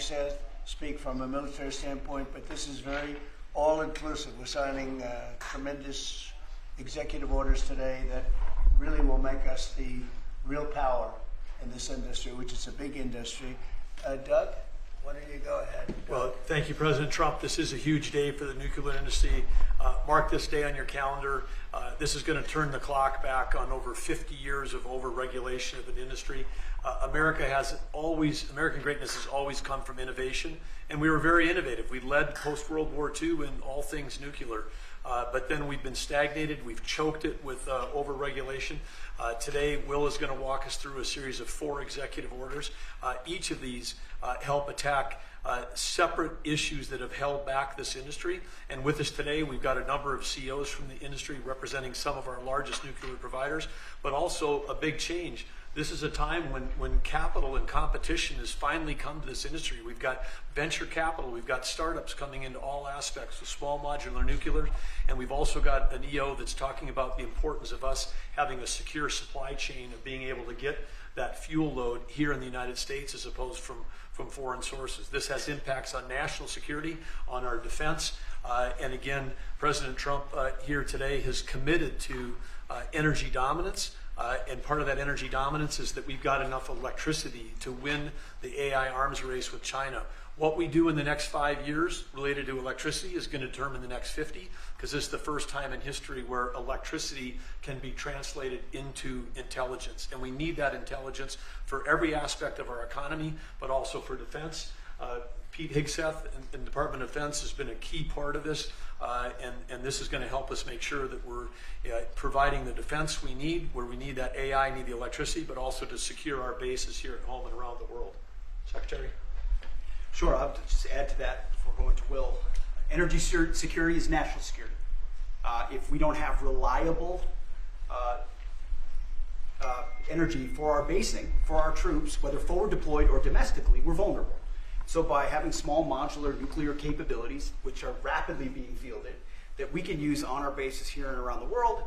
said, speak from a military standpoint, but this is very all-inclusive. We're signing tremendous executive orders today that really will make us the real power in this industry, which is a big industry. Doug, why don't you go ahead? Well, thank you, President Trump. This is a huge day for the nuclear industry. Mark this day on your calendar. This is going to turn the clock back on over 50 years of over-regulation of an industry. American greatness has always come from innovation, and we were very innovative. We led post-World War II in all things nuclear, but then we've been stagnated. We've choked it with over-regulation. Today, Will is going to walk us through a series of 4 executive orders. Each of these help attack separate issues that have held back this industry. And with us today, we've got a number of CEOs from the industry representing some of our largest nuclear providers, but also a big change. This is a time when capital and competition has finally come to this industry. We've got venture capital, we've got startups coming into all aspects of small modular nuclear, and we've also got an EO that's talking about the importance of us having a secure supply chain of being able to get that fuel load here in the United States as opposed from foreign sources. This has impacts on national security, on our defense, and again, President Trump here today has committed to energy dominance. And part of that energy dominance is that we've got enough electricity to win the AI arms race with China. What we do in the next 5 years related to electricity is going to determine the next 50, because this is the first time in history where electricity can be translated into intelligence. And we need that intelligence for every aspect of our economy, but also for defense. Pete Hegseth in the Department of Defense has been a key part of this, and this is going to help us make sure that we're providing the defense we need, where we need that AI, need the electricity, but also to secure our bases here at home and around the world. Secretary? Sure, I'll just add to that before going to Will. Energy security is national security. If we don't have reliable energy for our basing, for our troops, whether forward deployed or domestically, we're vulnerable. So by having small modular nuclear capabilities, which are rapidly being fielded, that we can use on our bases here and around the world,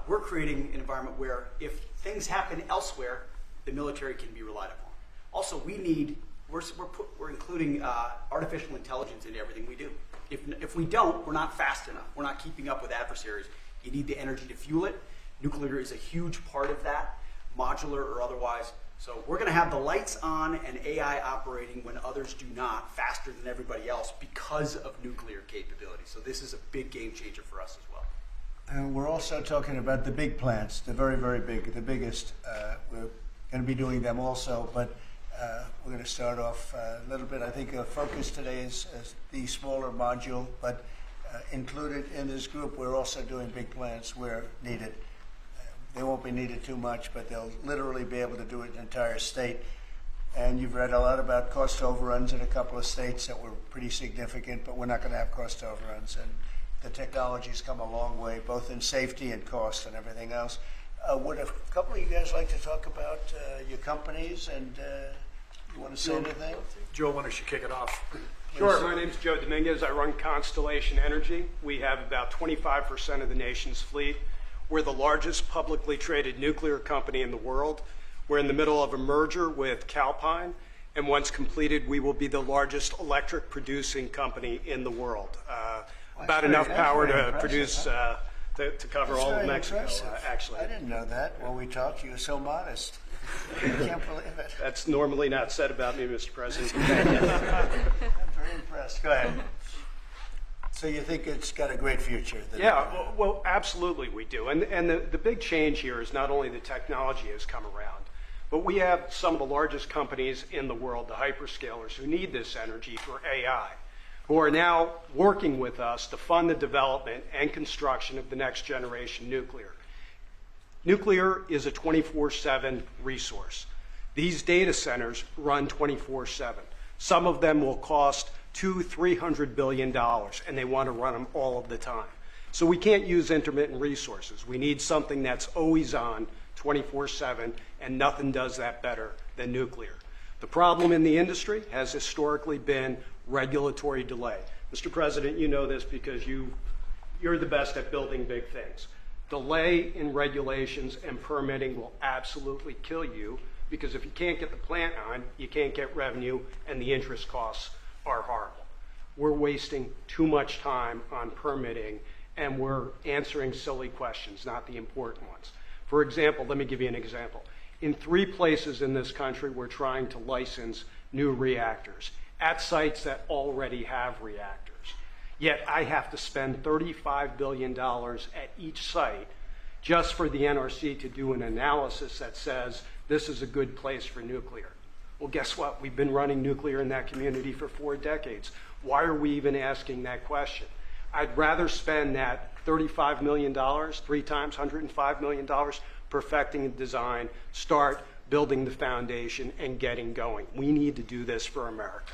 we're creating an environment where if things happen elsewhere, the military can be relied upon. Also, we're including artificial intelligence into everything we do. If we don't, we're not fast enough. We're not keeping up with adversaries. You need the energy to fuel it. Nuclear is a huge part of that, modular or otherwise. So we're going to have the lights on and AI operating when others do not, faster than everybody else because of nuclear capability. So this is a big game changer for us as well. And we're also talking about the big plants, the very, very big, the biggest. We're going to be doing them also, but we're going to start off a little bit. I think our focus today is the smaller module, but included in this group, we're also doing big plants where needed. They won't be needed too much, but they'll literally be able to do it in an entire state. And you've read a lot about cost overruns in a couple of states that were pretty significant, but we're not going to have cost overruns. And the technology's come a long way, both in safety and cost and everything else. Would a couple of you guys like to talk about your companies, and you want to say anything? Joe, why don't you kick it off? Sure, my name's Joe Dominguez. I run Constellation Energy. We have about 25% of the nation's fleet. We're the largest publicly traded nuclear company in the world. We're in the middle of a merger with Calpine, and once completed, we will be the largest electric producing company in the world. About enough power to produce, to cover all of Mexico, actually. I didn't know that. When we talked, you were so modest. I can't believe it. That's normally not said about me, Mr. President. I'm very impressed. Go ahead. So you think it's got a great future? Yeah, well, absolutely we do. And the big change here is not only the technology has come around, but we have some of the largest companies in the world, the hyperscalers, who need this energy for AI, who are now working with us to fund the development and construction of the next generation nuclear. Nuclear is a 24/7 resource. These data centers run 24/7. Some of them will cost $200–300 billion, and they want to run them all of the time. So we can't use intermittent resources. We need something that's always on, 24/7, and nothing does that better than nuclear. The problem in the industry has historically been regulatory delay. Mr. President, you know this because you're the best at building big things. Delay in regulations and permitting will absolutely kill you because if you can't get the plant on, you can't get revenue, and the interest costs are horrible. We're wasting too much time on permitting, and we're answering silly questions, not the important ones. For example, let me give you an example. In 3 places in this country, we're trying to license new reactors at sites that already have reactors. Yet I have to spend $35 billion at each site just for the NRC to do an analysis that says this is a good place for nuclear. Well, guess what? We've been running nuclear in that community for 4 decades. Why are we even asking that question? I'd rather spend that $35 million, 3 times $105 million, perfecting a design, start building the foundation, and getting going. We need to do this for America.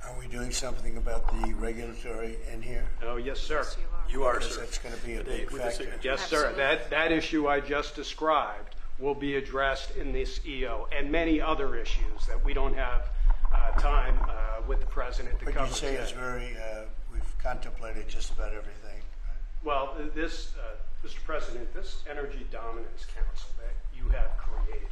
Are we doing something about the regulatory in here? Oh, yes, sir. Yes, you are. You are, Because sir. that's going to be a Today, big with the factor. signature. Yes, sir. Absolutely. That issue I just described will be addressed in this EO, and many other issues that we don't have time with the president to But cover you say today. it's very, we've contemplated just about everything. Well, this, Mr. President, this Energy Dominance Council that you have created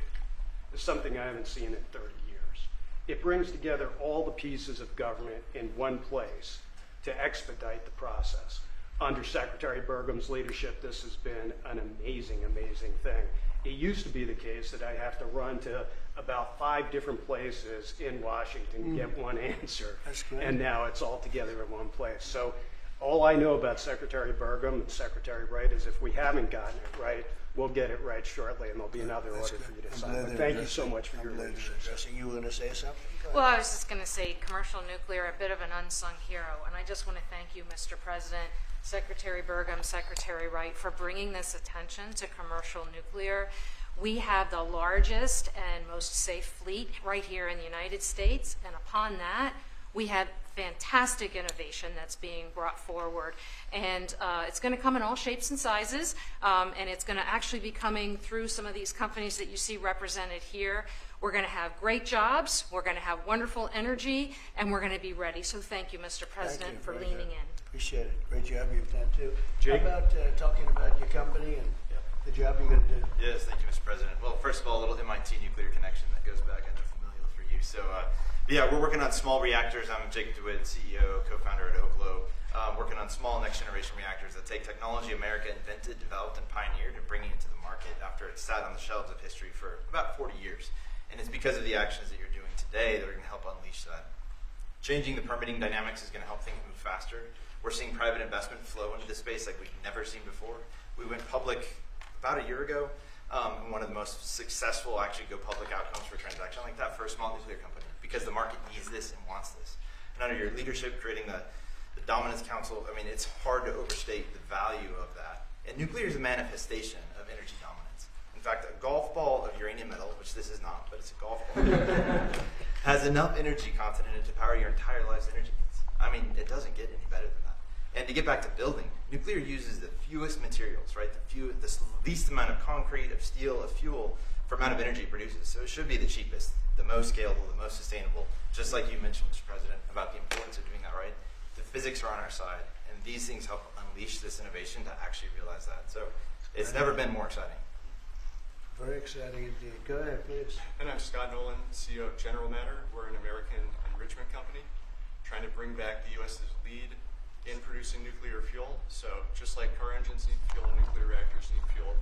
is something I haven't seen in 30 years. It brings together all the pieces of government in one place to expedite the process. Under Secretary Burgum's leadership, this has been an amazing, amazing thing. It used to be the case that I have to run to about 5 different places in Washington to get one answer. That's great. And now it's all together in one place. So all I know about Secretary Burgum and Secretary Wright is if we haven't gotten it right, we'll get it right shortly, and there'll be another That's order good. for you to I'm sign. glad But they're thank you addressing- so much for I'm your glad they're leadership. addressing. You were going to say something? Go ahead. Well, I was just going to say commercial nuclear, a bit of an unsung hero. And I just want to thank you, Mr. President, Secretary Burgum, Secretary Wright, for bringing this attention to commercial nuclear. We have the largest and most safe fleet right here in the United States. And upon that, we have fantastic innovation that's being brought forward. And it's going to come in all shapes and sizes. And it's going to actually be coming through some of these companies that you see represented here. We're going to have great jobs, we're going to have wonderful energy, and we're going to be ready. So thank you, Mr. President, you. for Very leaning good. in. Appreciate it. Great job you've done too. Jake? How about talking about your company and the job you're going to do? Yes, thank you, Mr. President. Well, first of all, a little MIT nuclear connection that goes back. I know familial for you. So, yeah, we're working on small reactors. I'm Jacob DeWitt, CEO, co-founder at Oklo. Working on small next-generation reactors that take technology America invented, developed, and pioneered and bringing it to the market after it sat on the shelves of history for about 40 years. And it's because of the actions that you're doing today that are going to help unleash that. Changing the permitting dynamics is going to help things move faster. We're seeing private investment flow into this space like we've never seen before. We went public about a year ago, and one of the most successful actually go public outcomes for a transaction like that for a small nuclear company, because the market needs this and wants this. And under your leadership, creating the Dominance Council, I mean, it's hard to overstate the value of that. And nuclear is a manifestation of energy dominance. In fact, a golf ball of uranium metal, which this is not, but it's a golf ball, has enough energy content in it to power your entire life's energy needs. I mean, it doesn't get any better than that. And to get back to building, nuclear uses the fewest materials, right? The least amount of concrete, of steel, of fuel for amount of energy it produces. So it should be the cheapest, the most scalable, the most sustainable, just like you mentioned, Mr. President, about the importance of doing that, right? The physics are on our side, and these things help unleash this innovation to actually realize that. So it's never been more exciting. Very exciting indeed. Go ahead, please. And I'm Scott Nolan, CEO of General Matter. We're an American enrichment company trying to bring back the U.S.'s lead in producing nuclear fuel. So just like car engines need fuel, nuclear reactors need fuel.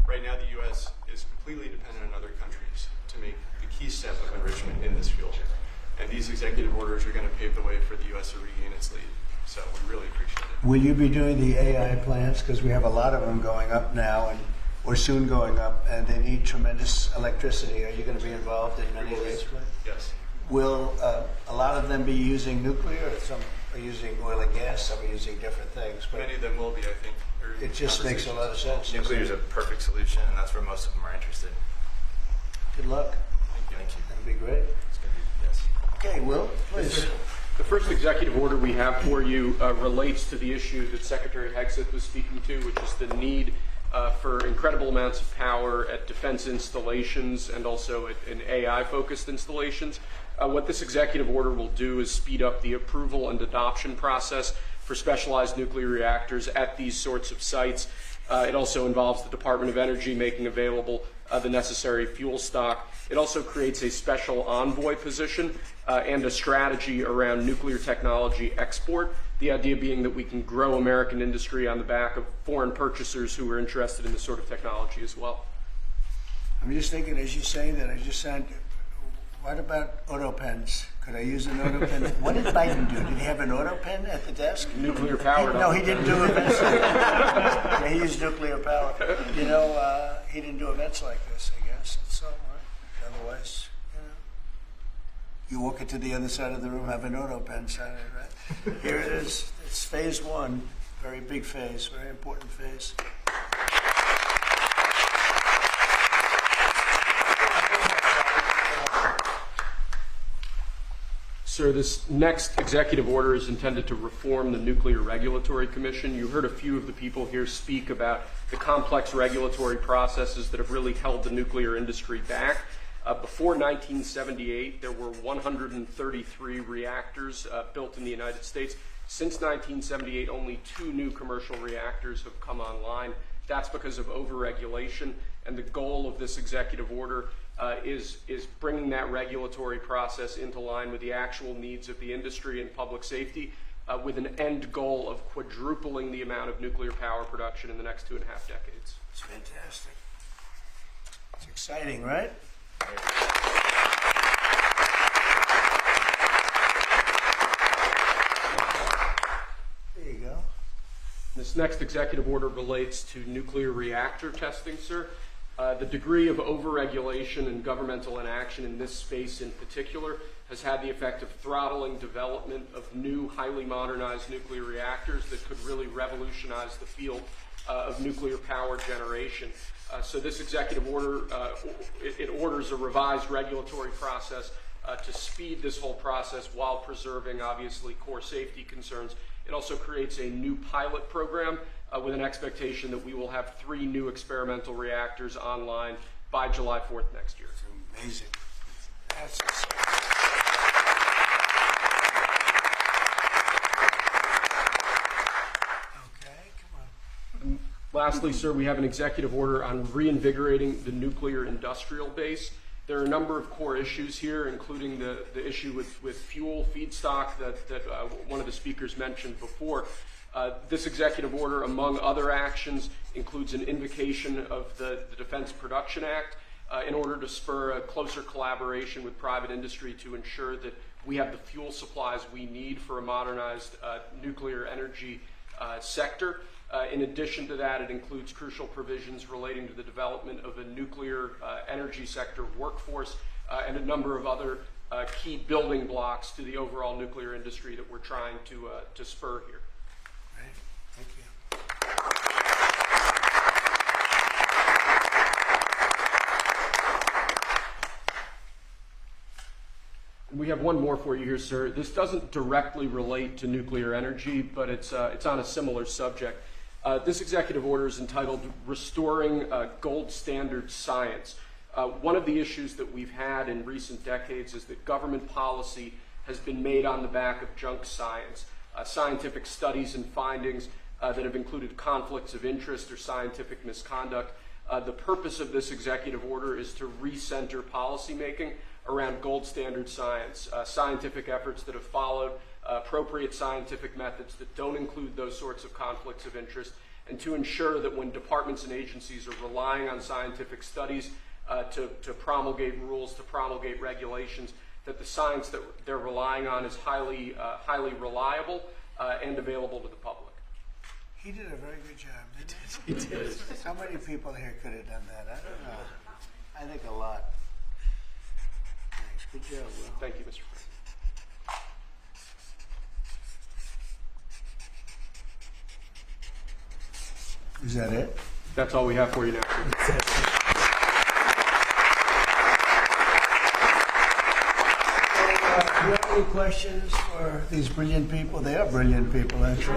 Right now, the U.S. is completely dependent on other countries to make the key step of enrichment in this fuel. And these executive orders are going to pave the way for the U.S. to regain its lead. So we really appreciate it. Will you be doing the AI plants? Because we have a lot of them going up now, and or soon going up, and they need tremendous electricity. Are you going to be involved in many of these plants? Yes. Will a lot of them be using nuclear, or some are using oil and gas, some are using different things? But Many of them will be, I think. or it just makes a lot of sense. Nuclear is a perfect solution, and that's where most of them are interested. Good luck. Thank you. That'll be great. It's going to be, yes. Okay, Will, please. The first executive order we have for you relates to the issue that Secretary Hegseth was speaking to, which is the need for incredible amounts of power at defense installations and also in AI-focused installations. What this executive order will do is speed up the approval and adoption process for specialized nuclear reactors at these sorts of sites. It also involves the Department of Energy making available the necessary fuel stock. It also creates a special envoy position and a strategy around nuclear technology export, the idea being that we can grow American industry on the back of foreign purchasers who are interested in this sort of technology as well. I'm just thinking, as you say that, I just said, what about auto pens? Could I use an auto pen? What did Biden do? Did he have an auto pen at the desk? Nuclear powered. No, he didn't do events like yeah, he used nuclear power. You know, he didn't do events like this, I guess. It's all right. Otherwise, you walk into the other side of the room, have an auto pen sign it, right? Here it is. It's phase one. Very big phase, very important phase. Sir, this next executive order is intended to reform the Nuclear Regulatory Commission. You heard a few of the people here speak about the complex regulatory processes that have really held the nuclear industry back. Before 1978, there were 133 reactors built in the United States. Since 1978, only 2 new commercial reactors have come online. That's because of overregulation, and the goal of this executive order is bringing that regulatory process into line with the actual needs of the industry and public safety, with an end goal of quadrupling the amount of nuclear power production in the next 2.5 decades. It's fantastic. It's exciting, right? There you go. This next executive order relates to nuclear reactor testing, sir. The degree of overregulation and governmental inaction in this space in particular has had the effect of throttling development of new, highly modernized nuclear reactors that could really revolutionize the field of nuclear power generation. So this executive order, it orders a revised regulatory process to speed this whole process while preserving, obviously, core safety concerns. It also creates a new pilot program with an expectation that we will have 3 new experimental reactors online by July 4th next year. It's amazing. That's exciting. Okay, come on. Lastly, sir, we have an executive order on reinvigorating the nuclear industrial base. There are a number of core issues here, including the issue with fuel feedstock that one of the speakers mentioned before. This executive order, among other actions, includes an invocation of the Defense Production Act in order to spur a closer collaboration with private industry to ensure that we have the fuel supplies we need for a modernized nuclear energy sector. In addition to that, it includes crucial provisions relating to the development of a nuclear energy sector workforce and a number of other key building blocks to the overall nuclear industry that we're trying to spur here. Great. Thank you. We have one more for you here, sir. This doesn't directly relate to nuclear energy, but it's on a similar subject. This executive order is entitled Restoring Gold Standard Science. One of the issues that we've had in recent decades is that government policy has been made on the back of junk science, scientific studies and findings that have included conflicts of interest or scientific misconduct. The purpose of this executive order is to recenter policymaking around gold standard science, scientific efforts that have followed appropriate scientific methods that don't include those sorts of conflicts of interest, and to ensure that when departments and agencies are relying on scientific studies to promulgate rules, to promulgate regulations, that the science that they're relying on is highly reliable and available to the public. He did a very good job, didn't he? He did. How many people here could have done that? I don't know. I think a lot. Thanks. Good job, Will. Thank you, Mr. President. Is that it? That's all we have for you now. Do you have any questions for these brilliant people? They are brilliant people, actually.